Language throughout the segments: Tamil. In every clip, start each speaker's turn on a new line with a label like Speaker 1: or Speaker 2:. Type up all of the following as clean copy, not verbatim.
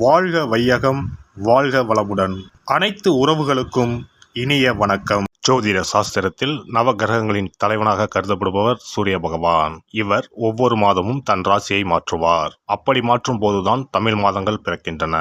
Speaker 1: வாழ்க வையகம், வாழ்க வளமுடன். அனைத்து உறவுகளுக்கும் இனிய வணக்கம். ஜோதிட சாஸ்திரத்தில் நவகிரகங்களின் தலைவனாக கருதப்படுபவர் சூரிய பகவான். இவர் ஒவ்வொரு மாதமும் தன் ராசியை மாற்றுவார். அப்படி மாற்றும் போதுதான் தமிழ் மாதங்கள் பிறக்கின்றன.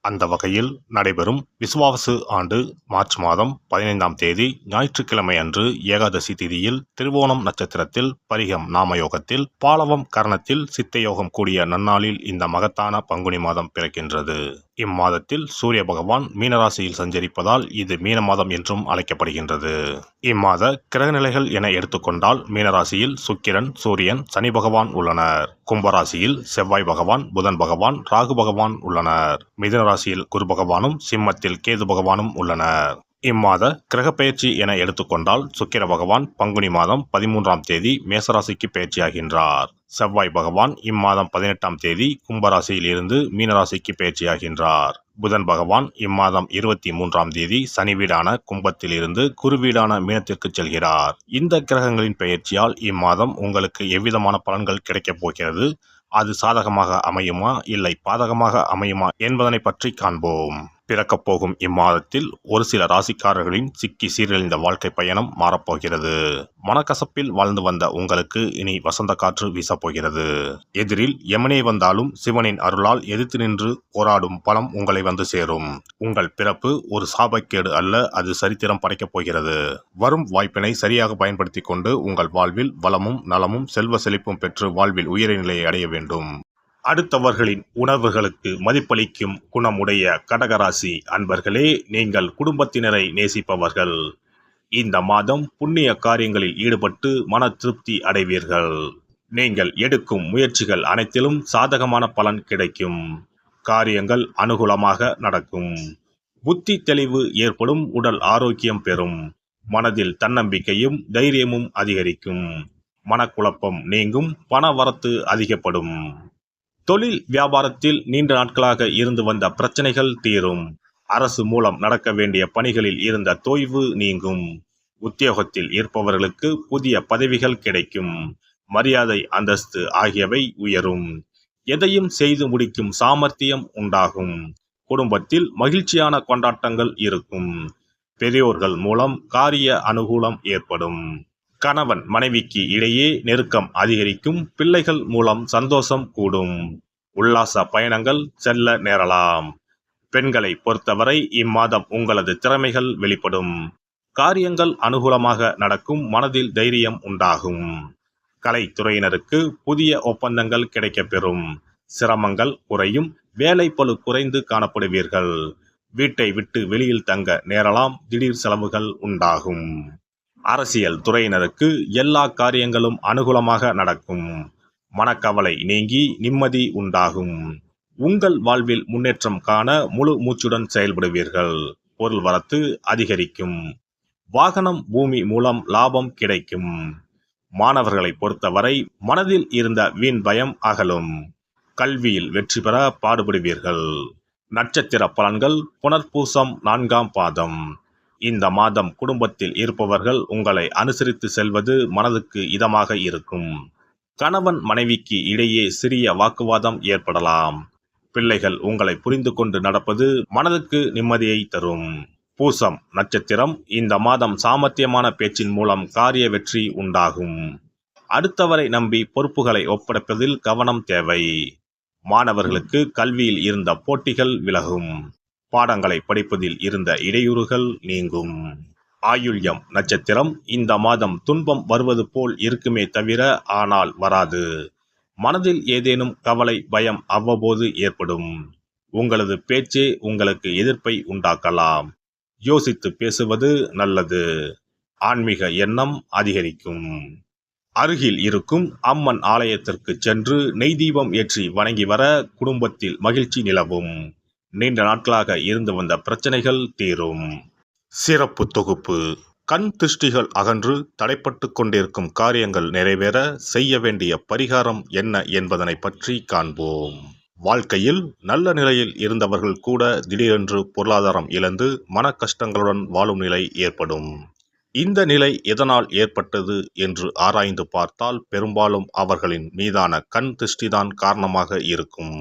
Speaker 1: அந்த வகையில் நடைபெறும் விசுவாவசு ஆண்டு மார்ச் மாதம் 15ஆம் தேதி ஞாயிற்றுக்கிழமை அன்று ஏகாதசி திதியில் திருவோணம் நட்சத்திரத்தில் பரிகம் நாமயோகத்தில் பாலவம் கரணத்தில் சித்தயோகம் கூடிய நன்னாளில் இந்த மகத்தான பங்குனி மாதம் பிறக்கின்றது. இம்மாதத்தில் சூரிய பகவான் மீனராசியில் சஞ்சரிப்பதால் இது மீன மாதம் என்றும் அழைக்கப்படுகின்றது. இம்மாத கிரகநிலைகள் என எடுத்துக்கொண்டால் மீனராசியில் சுக்கிரன், சூரியன், சனி பகவான் உள்ளனர். கும்பராசியில் செவ்வாய் பகவான், புதன் பகவான், ராகு பகவான் உள்ளனர். மிதுன ராசியில் குரு பகவானும், சிம்மத்தில் கேது பகவானும் உள்ளனர். இம்மாத கிரகப்பெயர்ச்சி என எடுத்துக்கொண்டால் சுக்கிர பகவான் பங்குனி மாதம் 13ஆம் தேதி மேசராசிக்கு பயிற்சியாகின்றார். செவ்வாய் பகவான் இம்மாதம் 18ஆம் தேதி கும்பராசியில் இருந்து மீனராசிக்கு பயிற்சியாகின்றார். புதன் பகவான் இம்மாதம் 23ஆம் தேதி சனி வீடான கும்பத்தில் இருந்து குரு வீடான மீனத்திற்கு செல்கிறார். இந்த கிரகங்களின் பெயர்ச்சியால் இம்மாதம் உங்களுக்கு எவ்விதமான பலன்கள் கிடைக்கப் போகிறது, அது சாதகமாக அமையுமா இல்லை பாதகமாக அமையுமா என்பதனை பற்றி காண்போம். பிறக்கப் போகும் இம்மாதத்தில் ஒரு சில ராசிக்காரர்களின் சிக்கி சீரழிந்த வாழ்க்கை பயணம் மாறப்போகிறது. மனக்கசப்பில் வாழ்ந்து வந்த உங்களுக்கு இனி வசந்த காற்று வீசப்போகிறது. எதிரில் யமனே வந்தாலும் சிவனின் அருளால் எதிர்த்து நின்று போராடும் பலம் உங்களை வந்து சேரும். உங்கள் பிறப்பு ஒரு சாபக்கேடு அல்ல, அது சரித்திரம் படைக்கப் போகிறது. வரும் வாய்ப்பினை சரியாக பயன்படுத்தி கொண்டு உங்கள் வாழ்வில் வளமும் நலமும் செல்வ செழிப்பும் பெற்று வாழ்வில் உயரிய நிலையை அடைய வேண்டும். அடுத்தவர்களின் உணர்வுகளுக்கு மதிப்பளிக்கும் குணமுடைய கடகராசி அன்பர்களே, நீங்கள் குடும்பத்தினரை நேசிப்பவர்கள். இந்த மாதம் புண்ணிய காரியங்களில் ஈடுபட்டு மன திருப்தி அடைவீர்கள். நீங்கள் எடுக்கும் முயற்சிகள் அனைத்திலும் சாதகமான பலன் கிடைக்கும். காரியங்கள் அனுகூலமாக நடக்கும். புத்தி தெளிவு ஏற்படும். உடல் ஆரோக்கியம் பெறும். மனதில் தன்னம்பிக்கையும் தைரியமும் அதிகரிக்கும். மனக்குழப்பம் நீங்கும். பண வரத்து அதிகப்படும். தொழில் வியாபாரத்தில் நீண்ட நாட்களாக இருந்து வந்த பிரச்சனைகள் தீரும். அரசு மூலம் நடக்க வேண்டிய பணிகளில் இருந்த தொய்வு நீங்கும். உத்தியோகத்தில் இருப்பவர்களுக்கு புதிய பதவிகள் கிடைக்கும். மரியாதை, அந்தஸ்து ஆகியவை உயரும். எதையும் செய்து முடிக்கும் சாமர்த்தியம் உண்டாகும். குடும்பத்தில் மகிழ்ச்சியான கொண்டாட்டங்கள் இருக்கும். பெரியோர்கள் மூலம் காரிய அனுகூலம் ஏற்படும். கணவன் மனைவிக்கு இடையே நெருக்கம் அதிகரிக்கும். பிள்ளைகள் மூலம் சந்தோஷம் கூடும். உல்லாச பயணங்கள் செல்ல நேரலாம். பெண்களை பொறுத்தவரை இம்மாதம் உங்களது திறமைகள் வெளிப்படும். காரியங்கள் அனுகூலமாக நடக்கும். மனதில் தைரியம் உண்டாகும். கலைத்துறையினருக்கு புதிய ஒப்பந்தங்கள் கிடைக்கப்பெறும். சிரமங்கள் குறையும். வேலைப்பளு குறைந்து காணப்படுவீர்கள். வீட்டை விட்டு வெளியில் தங்க நேரலாம். திடீர் செலவுகள் உண்டாகும். அரசியல் துறையினருக்கு எல்லா காரியங்களும் அனுகூலமாக நடக்கும். மனக்கவலை நீங்கி நிம்மதி உண்டாகும். உங்கள் வாழ்வில் முன்னேற்றம் காண முழு மூச்சுடன் செயல்படுவீர்கள். பொருள் வரத்து அதிகரிக்கும். வாகனம், பூமி மூலம் லாபம் கிடைக்கும். மாணவர்களை பொறுத்தவரை மனதில் இருந்த வீண் பயம் அகலும். கல்வியில் வெற்றி பெற பாடுபடுவீர்கள். நட்சத்திர பலன்கள் புனர்பூசம் 4ஆம் பாதம். இந்த மாதம் குடும்பத்தில் இருப்பவர்கள் உங்களை அனுசரித்து செல்வது மனதுக்கு இதமாக இருக்கும். கணவன் மனைவிக்கு இடையே சிறிய வாக்குவாதம் ஏற்படலாம். பிள்ளைகள் உங்களை புரிந்து கொண்டு நடப்பது மனதுக்கு நிம்மதியை தரும். பூசம் நட்சத்திரம். இந்த மாதம் சாமர்த்தியமான பேச்சின் மூலம் காரிய வெற்றி உண்டாகும். அடுத்தவரை நம்பி பொறுப்புகளை ஒப்படைப்பதில் கவனம் தேவை. மாணவர்களுக்கு கல்வியில் இருந்த போட்டிகள் விலகும். பாடங்களை படிப்பதில் இருந்த இடையூறுகள் நீங்கும். ஆயுள்யம் நட்சத்திரம். இந்த மாதம் துன்பம் வருவது போல் இருக்குமே தவிர ஆனால் வராது. மனதில் ஏதேனும் கவலை, பயம் அவ்வப்போது ஏற்படும். உங்களது பேச்சே உங்களுக்கு எதிர்ப்பை உண்டாக்கலாம். யோசித்து பேசுவது நல்லது. ஆன்மீக எண்ணம் அதிகரிக்கும். அருகில் இருக்கும் அம்மன் ஆலயத்திற்கு சென்று நெய் தீபம் ஏற்றி வணங்கி வர குடும்பத்தில் மகிழ்ச்சி நிலவும். நீண்ட நாட்களாக இருந்து வந்த பிரச்சனைகள் தீரும். சிறப்பு தொகுப்பு. கண் திருஷ்டிகள் அகன்று தடைப்பட்டு கொண்டிருக்கும் காரியங்கள் நிறைவேற செய்ய வேண்டிய பரிகாரம் என்ன என்பதனை பற்றி காண்போம். வாழ்க்கையில் நல்ல நிலையில் இருந்தவர்கள் கூட திடீரென்று பொருளாதாரம் இழந்து மன கஷ்டங்களுடன் வாழும் நிலை ஏற்படும். இந்த நிலை எதனால் ஏற்பட்டது என்று ஆராய்ந்து பார்த்தால் பெரும்பாலும் அவர்களின் மீதான கண் திருஷ்டிதான் காரணமாக இருக்கும்.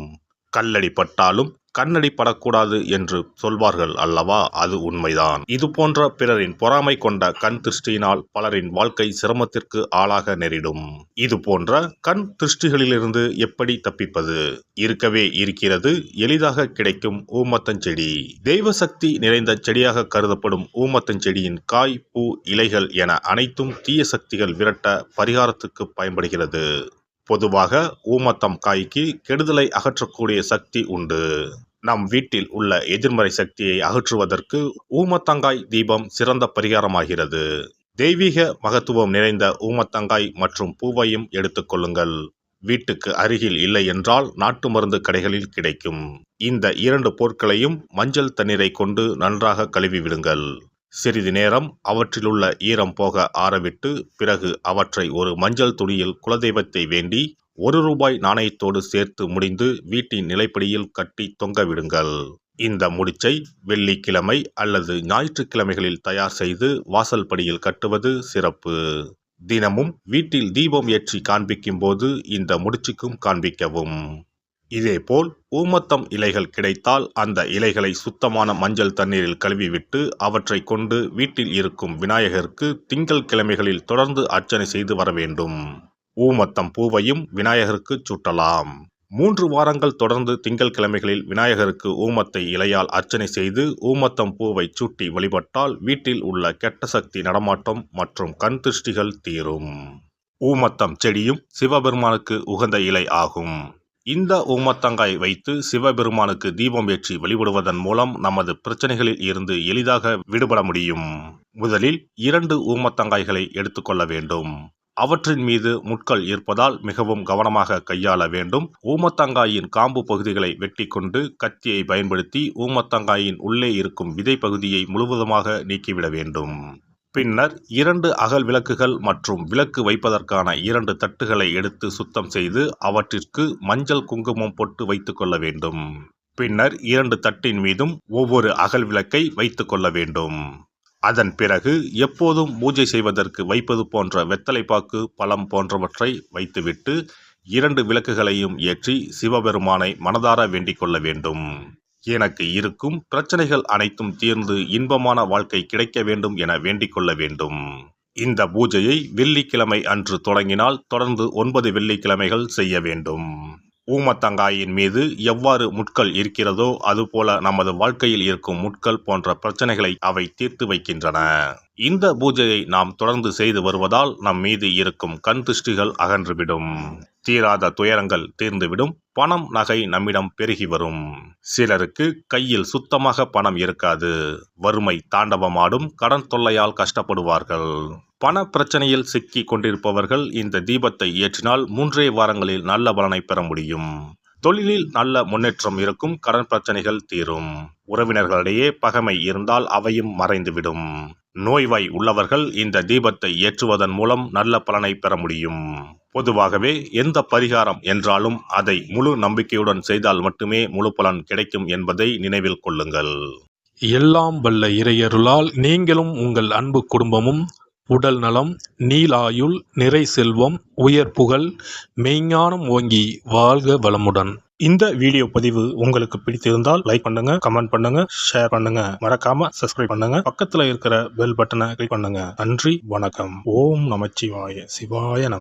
Speaker 1: கல்லடி பட்டாலும் கண்ணடி படக்கூடாது என்று சொல்வார்கள் அல்லவா, அது உண்மைதான். இது போன்ற பிறரின் பொறாமை கொண்ட கண் திருஷ்டியினால் பலரின் வாழ்க்கை சிரமத்திற்கு ஆளாக நேரிடும். இது போன்ற கண் திருஷ்டிகளிலிருந்து எப்படி தப்பிப்பது? இருக்கவே இருக்கிறது எளிதாக கிடைக்கும் ஊமத்தஞ்செடி. தெய்வ சக்தி நிறைந்த செடியாக கருதப்படும் ஊமத்தஞ்செடியின் காய், பூ, இலைகள் என அனைத்தும் தீய சக்திகள் விரட்ட பரிகாரத்துக்கு பயன்படுகிறது. பொதுவாக ஊமத்தம் காய்க்கு கெடுதலை அகற்றக்கூடிய சக்தி உண்டு. நம் வீட்டில் உள்ள எதிர்மறை சக்தியை அகற்றுவதற்கு ஊமத்தங்காய் தீபம் சிறந்த பரிகாரமாகிறது. தெய்வீக மகத்துவம் நிறைந்த ஊமத்தங்காய் மற்றும் பூவையும் எடுத்துக்கொள்ளுங்கள். வீட்டுக்கு அருகில் இல்லை என்றால் நாட்டு மருந்து கடைகளில் கிடைக்கும். இந்த 2 பொருட்களையும் மஞ்சள் தண்ணீரை கொண்டு நன்றாக கழுவி விடுங்கள். சிறிது நேரம் அவற்றிலுள்ள ஈரம் போக ஆறவிட்டு பிறகு அவற்றை ஒரு மஞ்சள் துணியில் குலதெய்வத்தை வேண்டி ₹1 நாணயத்தோடு சேர்த்து முடிந்து வீட்டின் நிலைப்படியில் கட்டி தொங்க விடுங்கள். இந்த முடிச்சை வெள்ளிக்கிழமை அல்லது ஞாயிற்றுக்கிழமைகளில் தயார் செய்து வாசல் படியில் கட்டுவது சிறப்பு. தினமும் வீட்டில் தீபம் ஏற்றி காண்பிக்கும் போது இந்த முடிச்சுக்கும் காண்பிக்கவும். இதேபோல் ஊமத்தம் இலைகள் கிடைத்தால் அந்த இலைகளை சுத்தமான மஞ்சள் தண்ணீரில் கழுவிவிட்டு அவற்றை கொண்டு வீட்டில் இருக்கும் விநாயகருக்கு திங்கள் கிழமைகளில் தொடர்ந்து அர்ச்சனை செய்து வர வேண்டும். ஊமத்தம் பூவையும் விநாயகருக்கு சூட்டலாம். 3 வாரங்கள் தொடர்ந்து திங்கள் கிழமைகளில் விநாயகருக்கு ஊமத்தை இலையால் அர்ச்சனை செய்து ஊமத்தம் பூவை சூட்டி வழிபட்டால் வீட்டில் உள்ள கெட்ட சக்தி நடமாட்டம் மற்றும் கண் திருஷ்டிகள் தீரும். ஊமத்தம் செடியும் சிவபெருமானுக்கு உகந்த இலை ஆகும். இந்த ஊமத்தங்காய் வைத்து சிவபெருமானுக்கு தீபம் ஏற்றி வழிபடுவதன் மூலம் நமது பிரச்சனைகளில் இருந்து எளிதாக விடுபட முடியும். முதலில் 2 ஊமத்தங்காய்களை எடுத்துக்கொள்ள வேண்டும். அவற்றின் மீது முட்கள் இருப்பதால் மிகவும் கவனமாக கையாள வேண்டும். ஊமத்தங்காயின் காம்பு பகுதிகளை வெட்டி கொண்டு கத்தியை பயன்படுத்தி ஊமத்தங்காயின் உள்ளே இருக்கும் விதை பகுதியை முழுவதுமாக நீக்கிவிட வேண்டும். பின்னர் 2 அகல் விளக்குகள் மற்றும் விளக்கு வைப்பதற்கான 2 தட்டுகளை எடுத்து சுத்தம் செய்து அவற்றிற்கு மஞ்சள் குங்குமம் போட்டு வைத்துக் கொள்ள வேண்டும். பின்னர் 2 தட்டின் மீதும் ஒவ்வொரு அகல் விளக்கை வைத்துக் கொள்ள வேண்டும். அதன் பிறகு எப்போதும் பூஜை செய்வதற்கு வைப்பது போன்ற வெத்தலைப்பாக்கு, பழம் போன்றவற்றை வைத்துவிட்டு 2 விளக்குகளையும் ஏற்றி சிவபெருமானை மனதார வேண்டிக் கொள்ள வேண்டும். எனக்கு இருக்கும் பிரச்சனைகள் அனைத்தும் தீர்ந்து இன்பமான வாழ்க்கை கிடைக்க வேண்டும் என வேண்டிக் கொள்ள வேண்டும். இந்த பூஜையை வெள்ளிக்கிழமை அன்று தொடங்கினால் தொடர்ந்து 9 வெள்ளிக்கிழமைகள் செய்ய வேண்டும். ஊமத்தங்காயின் மீது எவ்வாறு முட்கள் இருக்கிறதோ அதுபோல நமது வாழ்க்கையில் இருக்கும் முட்கள் போன்ற பிரச்சனைகளை அவை தீர்த்து வைக்கின்றன. இந்த பூஜையை நாம் தொடர்ந்து செய்து வருவதால் நம் மீது இருக்கும் கண் திருஷ்டிகள் அகன்றுவிடும். தீராத துயரங்கள் தீர்ந்துவிடும். பணம், நகை நம்மிடம் பெருகி வரும். சிலருக்கு கையில் சுத்தமாக பணம் இருக்காது. வறுமை தாண்டவமாடும். கடன் தொல்லையால் கஷ்டப்படுவார்கள். பண பிரச்சனையில் சிக்கி கொண்டிருப்பவர்கள் இந்த தீபத்தை ஏற்றினால் 3 வாரங்களில் நல்ல பலனை பெற முடியும். தொழிலில் நல்ல முன்னேற்றம் இருக்கும். கடன் பிரச்சனைகள் தீரும். உறவினர்களிடையே பகைமை இருந்தால் அவையும் மறைந்துவிடும். நோய்வாய் உள்ளவர்கள் இந்த தீபத்தை ஏற்றுவதன் மூலம் நல்ல பலனை பெற முடியும். பொதுவாகவே எந்த பரிகாரம் என்றாலும் அதை முழு நம்பிக்கையுடன் செய்தால் மட்டுமே முழு பலன் கிடைக்கும் என்பதை நினைவில் கொள்ளுங்கள்.
Speaker 2: எல்லாம் வல்ல இறையருளால் நீங்களும் உங்கள் அன்பு குடும்பமும் உடல் நலம், நீலாயுள், நிறை செல்வம், உயர் புகழ், மெய்ஞானம் ஓங்கி வாழ்க வளமுடன்.
Speaker 1: இந்த வீடியோ பதிவு உங்களுக்கு பிடித்திருந்தால் லைக் பண்ணுங்க, கமெண்ட் பண்ணுங்க, ஷேர் பண்ணுங்க, மறக்காம சப்ஸ்கிரைப் பண்ணுங்க, பக்கத்துல இருக்கிற பெல் பட்டனை கிளிக் பண்ணுங்க. நன்றி, வணக்கம். ஓம் நமச்சிவாய. சிவாய நம.